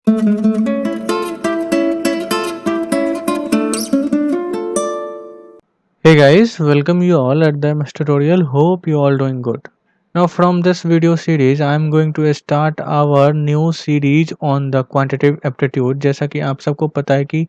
Hey guys, welcome you all at the MS tutorial. Hope you all doing good. Now from this video series, I am going to start our new series on the quantitative aptitude. जैसा कि आप सबको पता है कि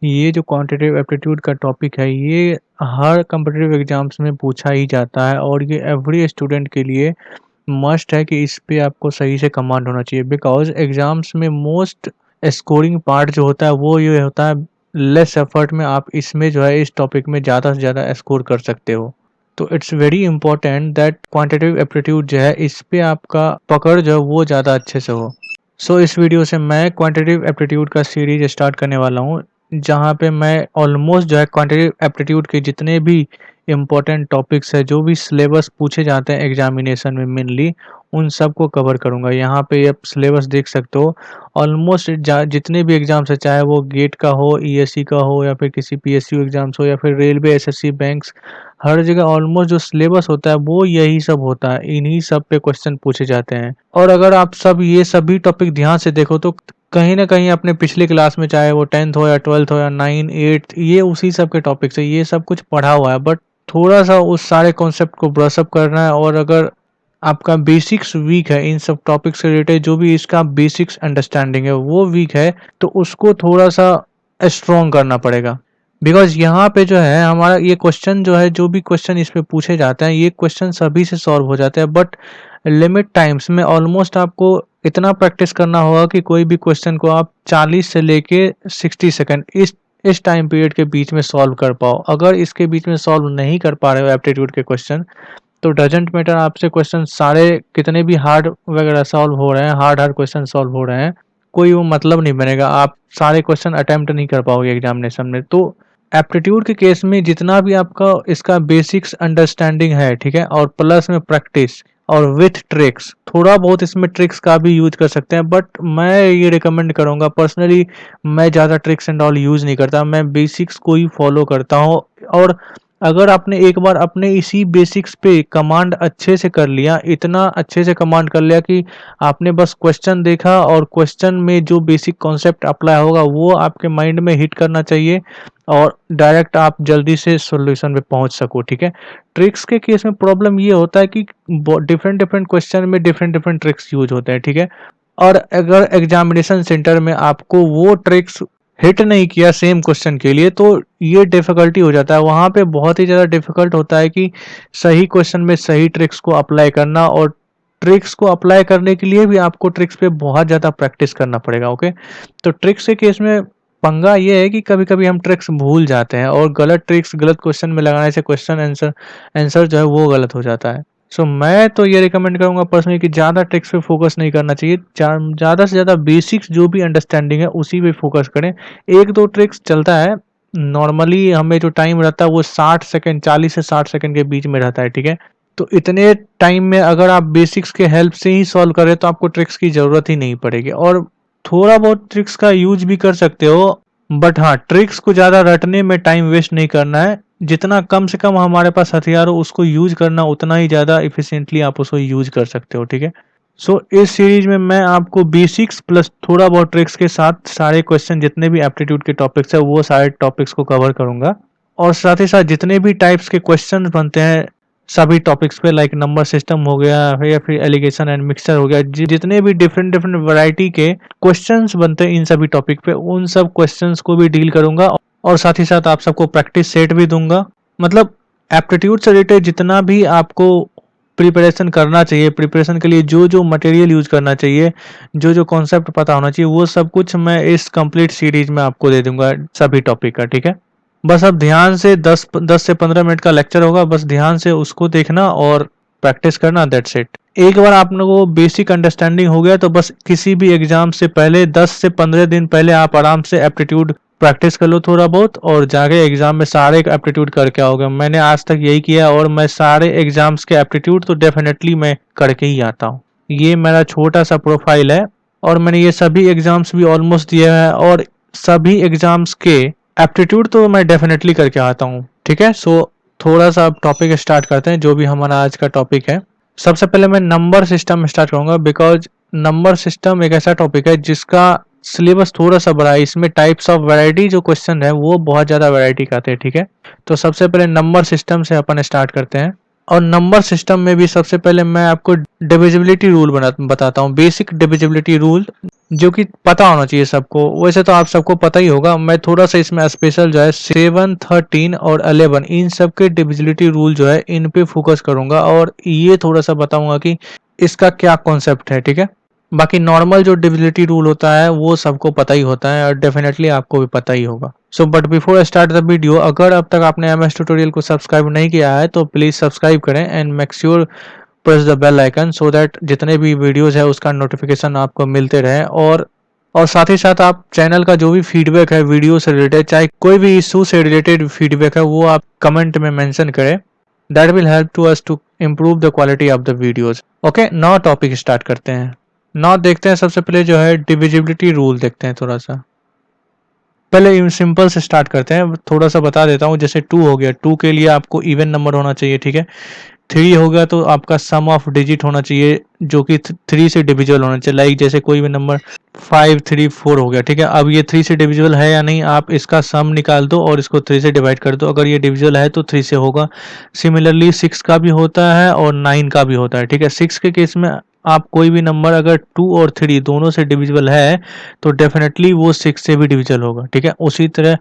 ये जो quantitative aptitude का टॉपिक है ये हर कम्पिटिटिव एग्जाम्स में पूछा ही जाता है और ये एवरी स्टूडेंट के लिए मस्ट है कि इस पे आपको सही से कमांड होना चाहिए बिकॉज एग्जाम्स में मोस्ट स्कोरिंग पार्ट जो होता है वो ये होता है लेस एफर्ट में आप इसमें जो है इस टॉपिक में ज़्यादा से ज़्यादा स्कोर कर सकते हो। तो it's very important that quantitative aptitude जो है इस पे आपका पकड़ जो है वो ज़्यादा अच्छे से हो। सो इस वीडियो से मैं क्वांटिटेटिव एप्टीट्यूड का सीरीज स्टार्ट करने वाला हूँ जहाँ पे मैं ऑलमोस्ट जो है क्वांटिटेटिव एप्टीट्यूड के जितने भी इम्पोर्टेंट टॉपिक्स है जो भी सिलेबस पूछे जाते हैं एग्जामिनेशन में मेनली उन सब को कवर करूँगा। यहाँ पे आप सिलेबस देख सकते हो ऑलमोस्ट जितने भी एग्जाम्स है चाहे वो गेट का हो ईएससी का हो या फिर किसी पीएसयू एग्जाम्स हो या फिर रेलवे एसएससी बैंक्स हर जगह ऑलमोस्ट जो सिलेबस होता है वो यही सब होता है, इन्हीं सब पे क्वेश्चन पूछे जाते हैं। और अगर आप सब ये सभी टॉपिक ध्यान से देखो तो कहीं ना कहीं अपने पिछले क्लास में चाहे वो 10th हो या 12th हो या 9 8 ये उसी सब के टॉपिक्स है, ये सब कुछ पढ़ा हुआ है बट थोड़ा सा उस सारे कॉन्सेप्ट को ब्रश अप करना है। और अगर आपका बेसिक्स वीक है इन सब टॉपिक्स से रिलेटेड जो भी इसका बेसिक्स अंडरस्टैंडिंग है वो वीक है तो उसको थोड़ा सा स्ट्रॉन्ग करना पड़ेगा बिकॉज यहाँ पे जो है हमारा ये क्वेश्चन जो है जो भी क्वेश्चन इस पे पूछे जाते हैं ये क्वेश्चन सभी से सॉल्व हो जाते हैं बट लिमिट टाइम्स में ऑलमोस्ट आपको इतना प्रैक्टिस करना होगा कि कोई भी क्वेश्चन को आप 40 से लेके 60 सेकंड इस टाइम पीरियड के बीच में सॉल्व कर पाओ। अगर इसके बीच में सॉल्व नहीं कर पा रहे हो एप्टीट्यूड के क्वेश्चन तो डजेंट मैटर आपसे क्वेश्चन सारे कितने भी हार्ड वगैरह सॉल्व हो रहे हैं हार्ड क्वेश्चन सॉल्व हो रहे हैं कोई वो मतलब नहीं बनेगा, आप सारे क्वेश्चन अटेम्प्ट नहीं कर पाओगे एग्जामिनेशन में। तो एप्टीट्यूड के केस में जितना भी आपका इसका बेसिक्स अंडरस्टैंडिंग है ठीक है और प्लस में प्रैक्टिस और विथ ट्रिक्स थोड़ा बहुत इसमें ट्रिक्स का भी यूज कर सकते हैं बट मैं ये रिकमेंड करूंगा पर्सनली मैं ज़्यादा ट्रिक्स एंड ऑल यूज नहीं करता, मैं बेसिक्स को ही फॉलो करता हूँ। और अगर आपने एक बार अपने इसी बेसिक्स पे कमांड अच्छे से कर लिया इतना अच्छे से कमांड कर लिया कि आपने बस क्वेश्चन देखा और क्वेश्चन में जो बेसिक कॉन्सेप्ट अप्लाई होगा वो आपके माइंड में हिट करना चाहिए और डायरेक्ट आप जल्दी से सॉल्यूशन पे पहुंच सको ठीक है। ट्रिक्स के केस में प्रॉब्लम ये होता है कि डिफरेंट डिफरेंट क्वेश्चन में डिफरेंट डिफरेंट ट्रिक्स यूज होते हैं ठीक है। और अगर एग्जामिनेशन सेंटर में आपको वो ट्रिक्स हिट नहीं किया सेम क्वेश्चन के लिए तो ये डिफिकल्टी हो जाता है, वहाँ पे बहुत ही ज़्यादा डिफिकल्ट होता है कि सही क्वेश्चन में सही ट्रिक्स को अप्लाई करना। और ट्रिक्स को अप्लाई करने के लिए भी आपको ट्रिक्स पे बहुत ज़्यादा प्रैक्टिस करना पड़ेगा ओके। तो ट्रिक्स के केस में पंगा ये है कि कभी कभी हम ट्रिक्स भूल जाते हैं और गलत ट्रिक्स गलत क्वेश्चन में लगाने से क्वेश्चन आंसर जो है वो गलत हो जाता है। सो मैं तो ये रिकमेंड करूंगा पर्सनली कि ज़्यादा ट्रिक्स पे फोकस नहीं करना चाहिए, ज़्यादा से ज़्यादा बेसिक्स जो भी अंडरस्टैंडिंग है उसी पे फोकस करें। एक दो ट्रिक्स चलता है, नॉर्मली हमें जो टाइम रहता है वो 60 सेकंड 40 से 60 सेकंड के बीच में रहता है ठीक है। तो इतने टाइम में अगर आप बेसिक्स के हेल्प से ही सॉल्व करें तो आपको ट्रिक्स की ज़रूरत ही नहीं पड़ेगी और थोड़ा बहुत ट्रिक्स का यूज भी कर सकते हो बट हाँ ट्रिक्स को ज़्यादा रटने में टाइम वेस्ट नहीं करना है। जितना कम से कम हमारे पास हथियार हो उसको यूज करना उतना ही ज़्यादा इफिशिएंटली आप उसको यूज कर सकते हो ठीक है। सो इस सीरीज में मैं आपको बेसिक्स प्लस थोड़ा बहुत ट्रिक्स के साथ सारे क्वेश्चन जितने भी एप्टीट्यूड के टॉपिक्स है वो सारे टॉपिक्स को कवर करूंगा और साथ ही साथ जितने भी टाइप्स के क्वेश्चन बनते हैं सभी टॉपिक्स पे लाइक नंबर सिस्टम हो गया या फिर एलिगेशन एंड मिक्सचर हो गया, जितने भी डिफरेंट डिफरेंट वैरायटी के क्वेश्चंस बनते हैं इन सभी टॉपिक पे उन सब क्वेश्चंस को भी डील करूंगा और साथ ही साथ आप सबको प्रैक्टिस सेट भी दूंगा। मतलब एप्टीट्यूड से रिलेटेड जितना भी आपको प्रिपरेशन करना चाहिए, प्रिपरेशन के लिए जो जो मटेरियल यूज करना चाहिए, जो जो कॉन्सेप्ट पता होना चाहिए वो सब कुछ मैं इस कंप्लीट सीरीज में आपको दे दूंगा सभी टॉपिक का ठीक है। बस अब ध्यान से 10 से 15 मिनट का लेक्चर होगा, बस ध्यान से उसको देखना और प्रैक्टिस करना, दैट्स इट। एक बार आप लोगों को बेसिक अंडरस्टैंडिंग हो गया तो बस किसी भी एग्जाम से पहले 10 से 15 दिन पहले आप आराम से एप्टीट्यूड प्रैक्टिस कर लो थोड़ा बहुत और जाके एग्जाम में सारे एप्टीट्यूड करके आओगे। मैंने आज तक यही किया और मैं सारे एग्जाम्स के एप्टीट्यूड तो डेफिनेटली मैं करके ही आता हूँ। ये मेरा छोटा सा प्रोफाइल है और मैंने ये सभी एग्जाम्स भी ऑलमोस्ट दिए हैं और सभी एग्जाम्स के एप्टीट्यूड तो मैं डेफिनेटली करके आता हूँ ठीक है। सो थोड़ा सा अब टॉपिक स्टार्ट करते हैं जो भी हमारा आज का टॉपिक है। सबसे पहले मैं नंबर सिस्टम स्टार्ट करूंगा बिकॉज नंबर सिस्टम एक ऐसा टॉपिक है जिसका सिलेबस थोड़ा सा बड़ा है, इसमें टाइप्स ऑफ वैरायटी जो क्वेश्चन है वो बहुत ज़्यादा वैरायटी का आते हैं, ठीक है। तो सबसे पहले नंबर सिस्टम से अपन स्टार्ट करते हैं। और नंबर सिस्टम में भी सबसे पहले मैं आपको डिविजिबिलिटी रूल बताता हूँ, बेसिक डिविजिबिलिटी रूल, जो कि पता होना चाहिए सबको। वैसे तो आप सबको पता ही होगा, मैं थोड़ा सा इसमें स्पेशल जो है 7, 13 और 11 इन सब के डिविजिबिलिटी रूल जो है इन पे फोकस करूंगा, और ये थोड़ा सा बताऊंगा कि इसका क्या कॉन्सेप्ट है, ठीक है। बाकी नॉर्मल जो डिविजिबिलिटी रूल होता है वो सबको पता ही होता है, और डेफिनेटली आपको भी पता ही होगा। So but before start the video, अगर अब तक आपने एमएस ट्यूटोरियल को सब्सक्राइब नहीं किया है तो प्लीज सब्सक्राइब करें and make sure press the bell icon, so that जितने भी वीडियोस है उसका नोटिफिकेशन आपको मिलते रहे। और साथ ही साथ आप चैनल का जो भी फीडबैक है वीडियो से रिलेटेड, चाहे कोई भी इशू से रिलेटेड फीडबैक है, वो आप कमेंट में मेंशन करें। That will help to us to improve the quality of the videos. Okay, now topic start करते हैं। नाउ देखते हैं, सबसे पहले जो है डिविजिबिलिटी रूल देखते हैं थोड़ा सा। पहले सिंपल से स्टार्ट करते हैं, थोड़ा सा बता देता हूँ। जैसे 2 हो गया, 2 के लिए आपको इवन नंबर होना चाहिए, ठीक है। 3 हो गया तो आपका सम ऑफ डिजिट होना चाहिए जो कि 3 से डिविजिबल होना चाहिए। लाइक जैसे कोई भी नंबर 5, 3, 4 हो गया, ठीक है। अब ये 3 से डिविजिबल है या नहीं, आप इसका सम निकाल दो और इसको 3 से डिवाइड कर दो। अगर ये डिविजिबल है तो 3 से होगा। सिमिलरली 6 का भी होता है और 9 का भी होता है, ठीक है। 6 के केस में आप कोई भी नंबर अगर 2 और 3 दोनों से डिविजिबल है तो डेफिनेटली वो 6 से भी डिविजिबल होगा, ठीक है। उसी तरह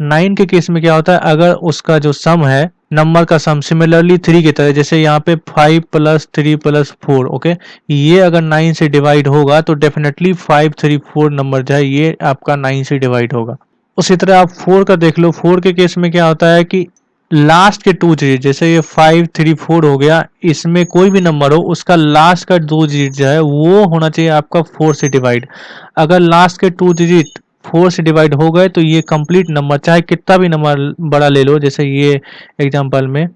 9 के केस में क्या होता है, अगर उसका जो सम है, नंबर का सम सिमिलरली 3 की तरह, जैसे यहाँ पे 5 + 3 + 4, ओके, ये अगर 9 से डिवाइड होगा तो डेफिनेटली 5, 3, 4 नंबर जो है ये आपका 9 से डिवाइड होगा। उसी तरह आप 4 का देख लो। 4 के केस में क्या होता है कि लास्ट के 2 डिजिट, जैसे ये 5, 3, 4 हो गया, इसमें कोई भी नंबर हो उसका लास्ट का 2 डिजिट जो है वो होना चाहिए आपका 4 से डिवाइड। अगर लास्ट के 2 डिजिट 4 से डिवाइड हो गए तो ये कंप्लीट नंबर, चाहे कितना भी नंबर बड़ा ले लो, जैसे ये एग्जांपल में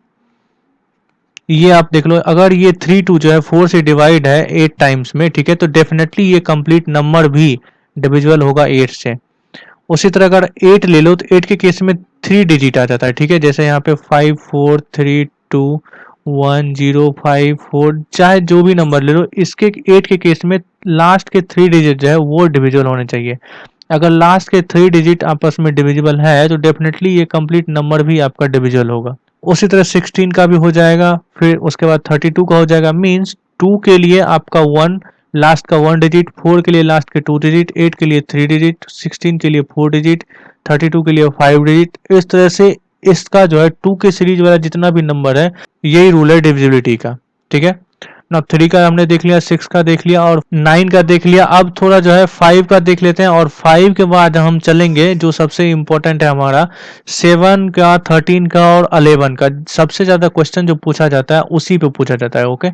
ये आप देख लो, अगर ये 3 2 जो है 4 से डिवाइड है 8 टाइम्स में, ठीक है, तो डेफिनेटली ये कंप्लीट नंबर भी डिविजिबल होगा 8 से। उसी तरह अगर 8 ले लो तो 8 के केस में 3 डिजिट आ जाता है, ठीक है। जैसे यहाँ पे 5 4 3 2 1 0 5 4, चाहे जो भी नंबर ले लो, इसके 8 के केस में लास्ट के 3 डिजिट जो है वो डिविजिबल होने चाहिए। अगर लास्ट के 3 डिजिट आपस में डिविजिबल है तो डेफिनेटली ये कंप्लीट नंबर भी आपका डिविजिबल होगा। उसी तरह 16 का भी हो जाएगा, फिर उसके बाद 32 का हो जाएगा। मीन्स 2 के लिए आपका 1 लास्ट का 1 डिजिट, 4 के लिए लास्ट के 2 डिजिट, 8 के लिए 3 डिजिट, 16 के लिए 4 डिजिट, 32 के लिए 5 डिजिट। इस तरह से इसका जो है 2 के सीरीज वाला जितना भी नंबर है, यही रूल है डिविजिबिलिटी का, ठीक है ना। 3 का हमने देख लिया, 6 का देख लिया और 9 का देख लिया। अब थोड़ा जो है 5 का देख लेते हैं, और 5 के बाद हम चलेंगे जो सबसे इंपॉर्टेंट है हमारा 7 का, 13 का और 11 का। सबसे ज्यादा क्वेश्चन जो पूछा जाता है उसी पे पूछा जाता है, ओके।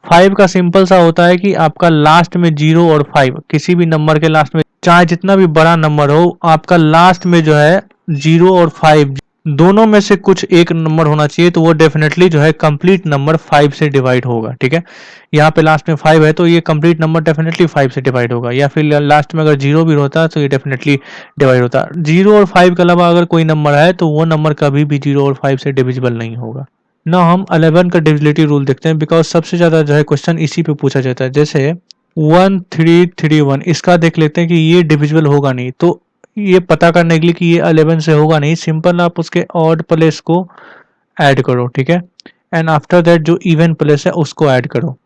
5 का सिंपल सा होता है कि आपका लास्ट में 0 और 5, किसी भी नंबर के लास्ट में, चाहे जितना भी बड़ा नंबर हो, आपका लास्ट में जो है 0 और 5 दोनों में से कुछ एक नंबर होना चाहिए, तो वो डेफिनेटली जो है कंप्लीट नंबर 5 से डिवाइड होगा, ठीक है। यहाँ पे लास्ट में 5 है तो ये कंप्लीट नंबर डेफिनेटली 5 से डिवाइड होगा, या फिर लास्ट में अगर 0 भी होता है तो ये डेफिनेटली डिवाइड होता है। 0 और 5 के अलावा अगर कोई नंबर है तो वो नंबर कभी भी 0 और 5 से डिविजिबल नहीं होगा ना। हम 11 का डिविजिबिलिटी रूल देखते हैं, बिकॉज सबसे ज्यादा जो है क्वेश्चन इसी पे पूछा जाता है। जैसे 1331, इसका देख लेते हैं कि ये डिविजिबल होगा नहीं, तो ये पता करने के लिए कि ये 11 से होगा नहीं, सिंपल आप उसके ऑड प्लेस को ऐड करो, ठीक है। एंड आफ्टर दैट जो इवन प्लेस है उसको ऐड करो,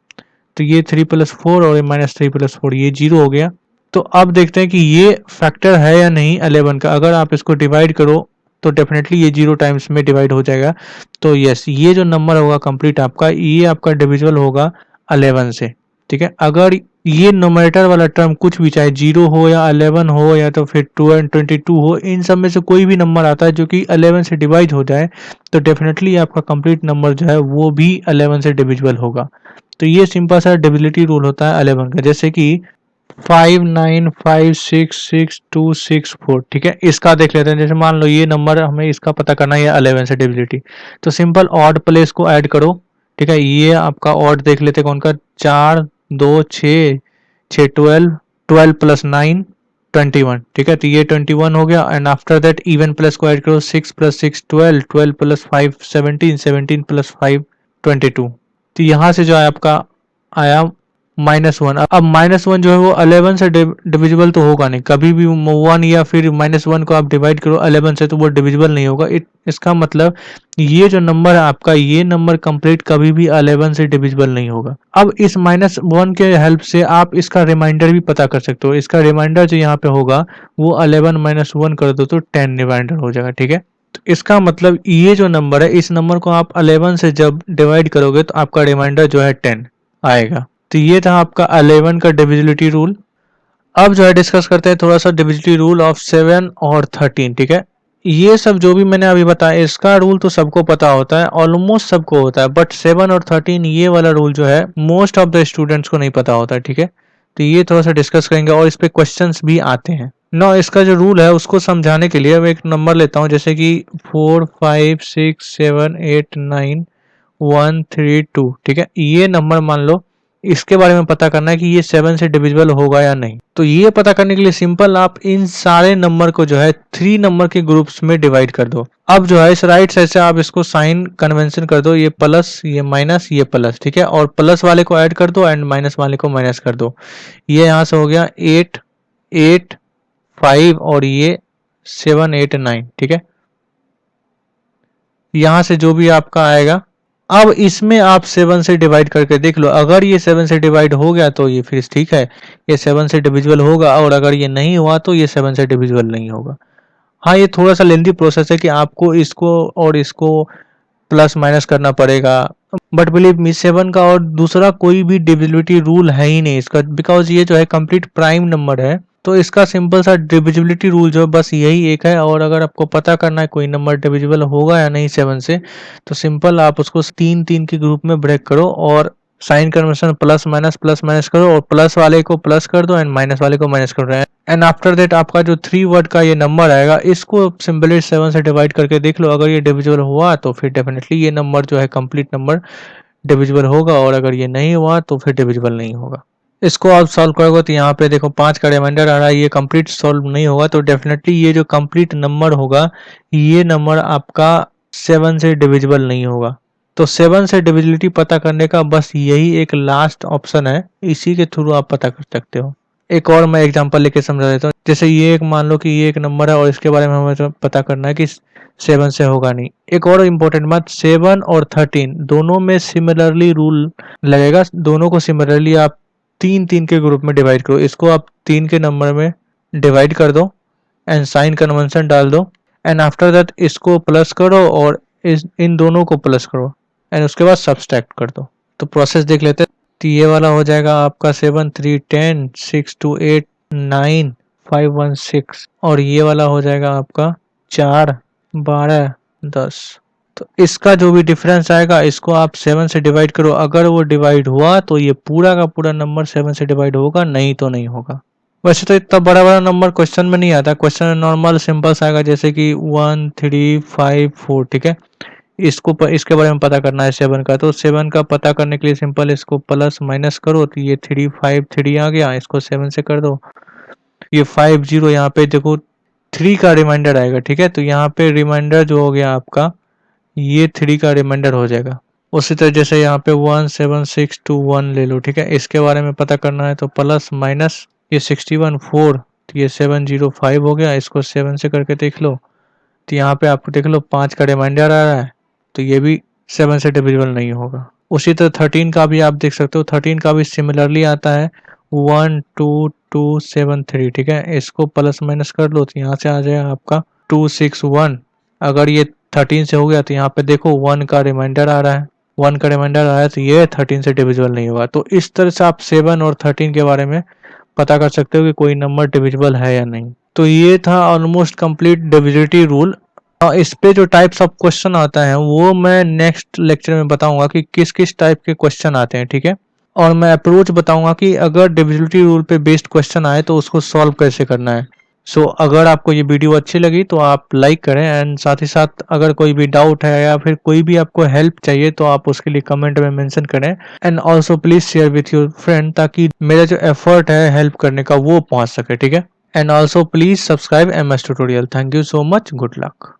तो ये 3 + 4 और -3 + 4, ये 0 हो गया। तो अब देखते हैं कि ये फैक्टर है या नहीं 11 का। अगर आप इसको डिवाइड करो तो डेफिनेटली ये 0 टाइम्स में डिवाइड हो जाएगा। तो यस, ये जो नंबर होगा कंप्लीट आपका, ये आपका डिविजिबल होगा 11 से, ठीक है। अगर ये नोमिनेटर वाला टर्म कुछ भी, चाहे 0 हो या 11 हो या तो फिर 2 एंड 22 हो, इन सब में से कोई भी नंबर आता है जो कि 11 से डिवाइड हो जाए, तो डेफिनेटली आपका कंप्लीट नंबर जो है वो भी 11 से डिविजिबल होगा। तो ये सिंपल सा डिविजिबिलिटी रूल होता है 11 का। जैसे कि 59566264, ठीक है। इसका देख लेते हैं, जैसे मान लो ये नंबर हमें इसका पता करना है 11 से डिविजिबिलिटी, तो सिंपल ऑड प्लेस को ऐड करो, ठीक है। ये आपका ऑड देख लेते हैं कौन का, 4 2 6 6 12, 12 + 9 21, ठीक है। तो ये 21 हो गया। And after that even place को ऐड करो, 6 + 6 12, 12 + 5 17, 17 + 5 22। तो यहाँ से जो है आपका आया -1। अब -1 जो है वो 11 से डिविजिबल तो होगा नहीं, कभी भी 1 या फिर -1 को आप डिवाइड करो 11 से तो वो डिविजिबल नहीं होगा। इसका मतलब ये जो नंबर है आपका, ये नंबर कंप्लीट कभी भी 11 से डिविजिबल नहीं होगा। अब इस -1 के हेल्प से आप इसका रिमाइंडर भी पता कर सकते हो। इसका रिमाइंडर जो यहाँ पे होगा वो 11 -1 कर दो तो 10 रिमाइंडर हो जाएगा, ठीक है। तो इसका मतलब ये जो नंबर है, इस नंबर को आप 11 से जब डिवाइड करोगे तो आपका रिमाइंडर जो है 10 आएगा। तो ये था आपका 11 का डिविजिबिलिटी रूल। अब जो है डिस्कस करते हैं थोड़ा सा डिविजिबिलिटी रूल ऑफ 7 और 13, ठीक है। ये सब जो भी मैंने अभी बताया इसका रूल तो सबको पता होता है, ऑलमोस्ट सबको होता है, बट 7 और 13 ये वाला रूल जो है मोस्ट ऑफ द स्टूडेंट्स को नहीं पता होता है, ठीक है। तो ये थोड़ा सा डिस्कस करेंगे और इस पे क्वेश्चंस भी आते हैं। ना इसका जो रूल है उसको समझाने के लिए मैं एक नंबर लेता हूँ, जैसे कि 4 5 6 7 8 9 1 3 2, ठीक है। ये नंबर मान लो, इसके बारे में पता करना है कि ये 7 से डिविजिबल होगा या नहीं। तो ये पता करने के लिए सिंपल आप इन सारे नंबर को जो है 3 नंबर के ग्रुप्स में डिवाइड कर दो। अब जो है इस राइट साइड से आप इसको साइन कन्वेंशन कर दो, ये प्लस ये माइनस ये प्लस, ठीक है। और प्लस वाले को ऐड कर दो एंड माइनस वाले को माइनस कर दो। ये यहाँ से हो गया 8 8 5 और ये 7 8 9, ठीक है। यहाँ से जो भी आपका आएगा, अब इसमें आप 7 से डिवाइड करके देख लो। अगर ये 7 से डिवाइड हो गया तो ये फिर ठीक है, ये 7 से डिविजिबल होगा, और अगर ये नहीं हुआ तो ये 7 से डिविजिबल नहीं होगा। हाँ, ये थोड़ा सा लेंथी प्रोसेस है कि आपको इसको और इसको प्लस माइनस करना पड़ेगा, बट बिलीव मी 7 का और दूसरा कोई भी डिविजिबिलिटी रूल है ही नहीं इसका, बिकॉज ये जो है कंप्लीट प्राइम नंबर है। तो इसका सिंपल सा डिविजिबिलिटी रूल जो है बस यही एक है। और अगर आपको पता करना है कोई नंबर डिविजिबल होगा या नहीं 7 से, तो सिंपल आप उसको 3 के ग्रुप में ब्रेक करो और साइन कन्वेंशन प्लस माइनस करो, और प्लस वाले को प्लस कर दो एंड माइनस वाले को माइनस कर दो। एंड आफ्टर दैट आपका जो 3 वर्ड का ये नंबर आएगा, इसको सिंपली 7 से डिवाइड करके देख लो। अगर ये डिविजिबल हुआ तो फिर डेफिनेटली ये नंबर जो है कंप्लीट नंबर डिविजिबल होगा, और अगर ये नहीं हुआ तो फिर डिविजिबल नहीं होगा। इसको आप सॉल्व करोगे तो यहाँ पे देखो 5 का रिमाइंडर आ रहा है, ये कंप्लीट सॉल्व नहीं होगा, तो डेफिनेटली ये जो कंप्लीट नंबर होगा ये नंबर आपका 7 से डिविजिबल नहीं होगा। तो 7 से डिविजिबिलिटी पता करने का बस यही एक लास्ट ऑप्शन है, इसी के थ्रू आप पता कर सकते हो। एक और मैं एग्जांपल लेके समझा देता हूँ। जैसे ये एक मान लो कि ये एक नंबर है और इसके बारे में हमें पता करना है कि 7 से होगा नहीं। एक और इम्पोर्टेंट बात, 7 और 13 दोनों में सिमिलरली रूल लगेगा। दोनों को सिमिलरली आप 3 के ग्रुप में डिवाइड करो। इसको आप 3 के नंबर में डिवाइड कर दो एंड साइन कन्वेंशन डाल दो, एंड आफ्टर दैट इसको प्लस करो और इन दोनों को प्लस करो एंड उसके बाद सब्सट्रैक्ट कर दो। तो प्रोसेस देख लेते हैं। तो ये वाला हो जाएगा आपका 7 3 10 6 2 8 9 5 1 6, और ये वाला हो जाएगा आपका 4 12 10। तो इसका जो भी डिफरेंस आएगा इसको आप 7 से डिवाइड करो। अगर वो डिवाइड हुआ तो ये पूरा का पूरा नंबर 7 से डिवाइड होगा, नहीं तो नहीं होगा। वैसे तो इतना बड़ा बड़ा नंबर क्वेश्चन में नहीं आता, क्वेश्चन में नॉर्मल सिंपल आएगा, जैसे कि 1 3 5 4, ठीक है। इसके बारे में पता करना है 7 का, तो 7 का पता करने के लिए सिंपल इसको प्लस माइनस करो, तो ये 3 5 3 आ गया, इसको 7 से कर दो। ये 5 0, यहाँ पे देखो 3 का रिमाइंडर आएगा, ठीक है। तो यहाँ पे रिमाइंडर जो हो गया आपका, ये 3 का रिमाइंडर हो जाएगा। उसी तरह जैसे यहाँ पे 1 7 6 2 1 ले लो, ठीक है। इसके बारे में पता करना है तो प्लस माइनस ये 61 4, तो ये 7 0 5 हो गया, इसको 7 से करके देख लो। तो यहाँ पे आपको देख लो 5 का रिमाइंडर आ रहा है, तो ये भी 7 से डिविजिबल नहीं होगा। उसी तरह 13 का भी आप देख सकते हो, 13 का भी सिमिलरली आता है 1 2 2 7 3, ठीक है। इसको प्लस माइनस कर लो तो यहाँ से आ जाएगा आपका 2 6 1। अगर ये 13 से हो गया तो यहाँ पे देखो 1 का रिमाइंडर आ रहा है, 1 का रिमाइंडर आया तो ये 13 से डिविजिबल नहीं होगा। तो इस तरह से आप 7 और 13 के बारे में पता कर सकते हो कि कोई नंबर डिविजिबल है या नहीं। तो ये था ऑलमोस्ट कंप्लीट डिविजिबिलिटी रूल। इस पे जो टाइप्स ऑफ क्वेश्चन आता है वो मैं नेक्स्ट लेक्चर में बताऊंगा कि किस किस टाइप के क्वेश्चन आते हैं, ठीक है। और मैं अप्रोच बताऊंगा कि अगर डिविजिबिलिटी रूल पे बेस्ड क्वेश्चन आए तो उसको सॉल्व कैसे करना है। सो अगर आपको ये वीडियो अच्छी लगी तो आप लाइक करें, एंड साथ ही साथ अगर कोई भी डाउट है या फिर कोई भी आपको हेल्प चाहिए तो आप उसके लिए कमेंट में मेंशन करें। And also please share with your friend, ताकि मेरा जो एफर्ट है हेल्प करने का वो पहुंच सके, ठीक है। And also please subscribe MS tutorial. Thank you so much, good luck.